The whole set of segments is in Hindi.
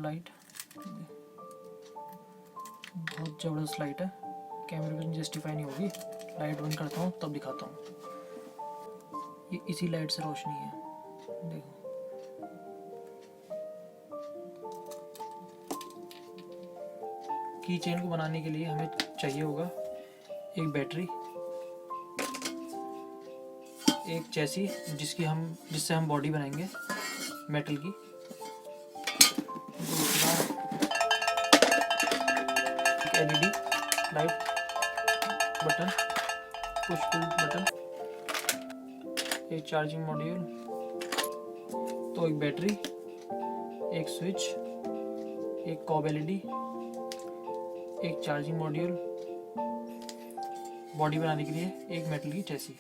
लाइट, बहुत ज़बरदस्त लाइट है, कैमरे में जस्टिफाई नहीं होगी। लाइट बंद करता हूँ तब दिखाता हूँ। ये इसी लाइट से रोशनी है, देखो। की चेन को बनाने के लिए हमें चाहिए होगा एक बैटरी, एक चैसी जिससे हम बॉडी बनाएंगे मेटल की, दूसरा एक LED light button, push pull button, एक चार्जिंग मॉड्यूल, तो एक बैटरी, एक स्विच, एक कॉब एलईडी, एक चार्जिंग मॉड्यूल, बॉडी बनाने के लिए एक मेटल की चैसी।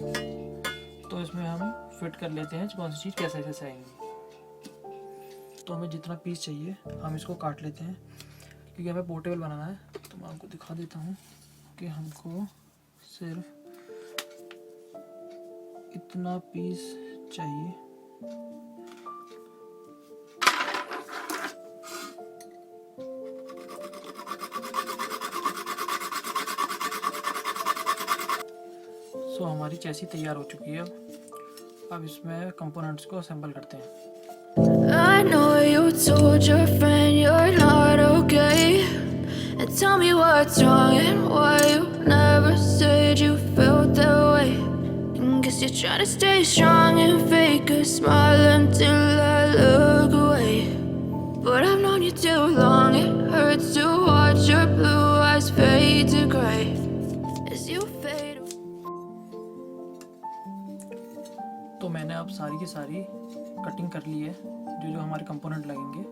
तो इसमें हम फिट कर लेते हैं कौन सी चीज़ कैसे कैसे आएंगी। तो हमें जितना पीस चाहिए हम इसको काट लेते हैं, क्योंकि हमें पोर्टेबल बनाना है। तो मैं आपको दिखा देता हूँ कि हमको सिर्फ इतना पीस चाहिए। सो हमारी चैसी तैयार हो चुकी है। अब इसमें कंपोनेंट्स को असेंबल करते हैं। I know you told your friend you're not okay, and tell me what's wrong and why you never said you felt that way. And guess you're trying to stay strong and fake a smile until I look away. But I've known you too long, it hurts to watch your blue eyes fade to gray as you fade away. तो मैंने अब सारी की सारी कटिंग कर ली है। जो हमारे कंपोनेंट लगेंगे,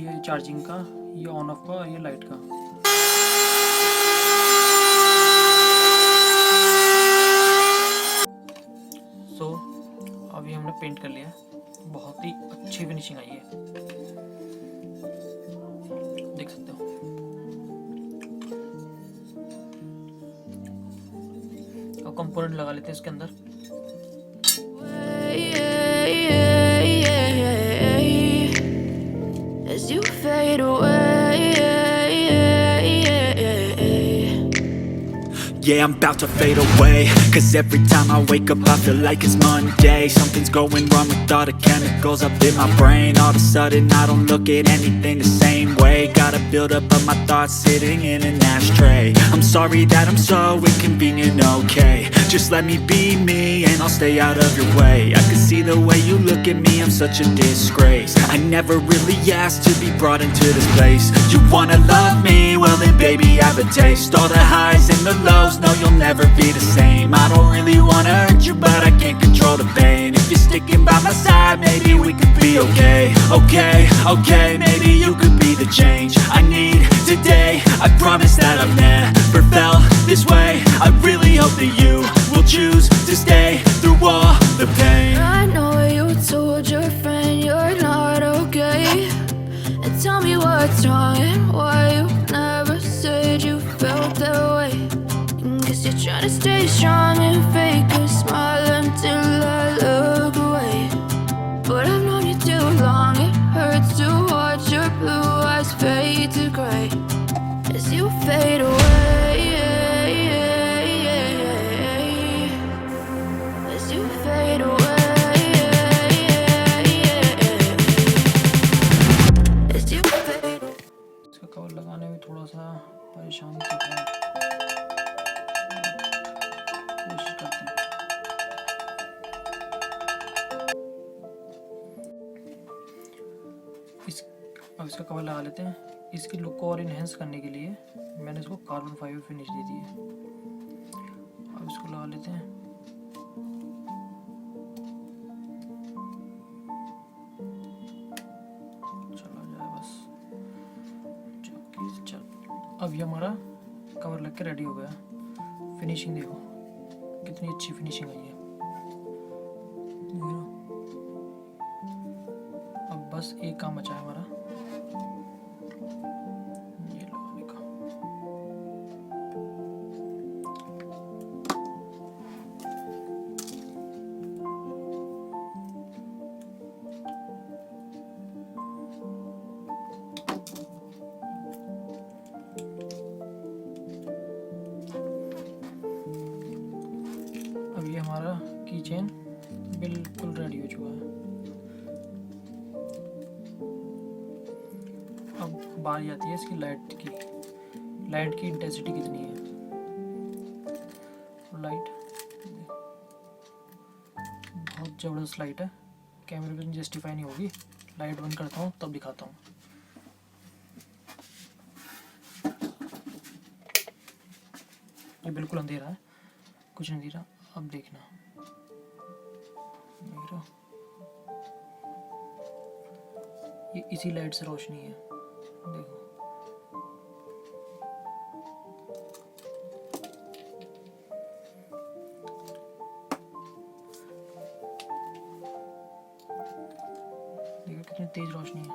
ये चार्जिंग का, ये ऑन ऑफ का और ये लाइट का। सो अभी हमने पेंट कर लिया, बहुत ही अच्छी फिनिशिंग आई है, देख सकते हो। अब कंपोनेंट लगा लेते हैं इसके अंदर। As you fade away, yeah, I'm about to fade away, cause every time I wake up I feel like it's Monday. Something's going wrong with all the chemicals up in my brain. All of a sudden I don't look at anything the same way. Gotta build up of my thoughts sitting in an ashtray. I'm sorry that I'm so inconvenient, okay. Just let me be me and I'll stay out of your way. I can see the way you look at me, I'm such a disgrace. I never really asked to be brought into this place. You wanna love me? Well then baby have a taste. All the highs and the lows, no you'll never be the same. I don't really wanna hurt you but I can't control the pain. If you're sticking by my side, maybe we could be okay. Okay, maybe you could be the change I need today. I promise that I've never felt this way. I really hope that you will choose to stay through all the pain. I know you told your friend you're not okay, and tell me what's wrong and why you never said you felt that way. And guess you're trying to stay strong and fake a smile until I look away. But I've known you too long, it hurts to watch your blue eyes fade to gray as you fade away. As you fade away. As you fade. इसका कवर लगाने में थोड़ा सा परेशान तो है, कोशिश करते हैं। अब इसका कवर लगा लेते हैं। इसकी लुक को और इन्हेंस करने के लिए मैंने इसको कार्बन फाइबर फिनिश दे दी है। अब इसको लगा लेते हैं। चला जाए बस, चल। अब ये हमारा कवर लग के रेडी हो गया। फिनिशिंग देखो कितनी अच्छी फिनिशिंग आई है। अब बस एक काम बचा है हमारा, ये लगाने का। कीचेन बिल्कुल रेडी हो चुका है। अब बारी आती है इसकी लाइट की इंटेंसिटी कितनी है। लाइट बहुत ज़बरदस्त लाइट है, कैमरे में जस्टिफाई नहीं होगी। लाइट बंद करता हूँ तब दिखाता हूँ। ये बिल्कुल अंधेरा है, कुछ नहीं दिख रहा। अब देखना, मेरा ये इसी लाइट से रोशनी है, देखो। देखो कितनी तेज रोशनी है।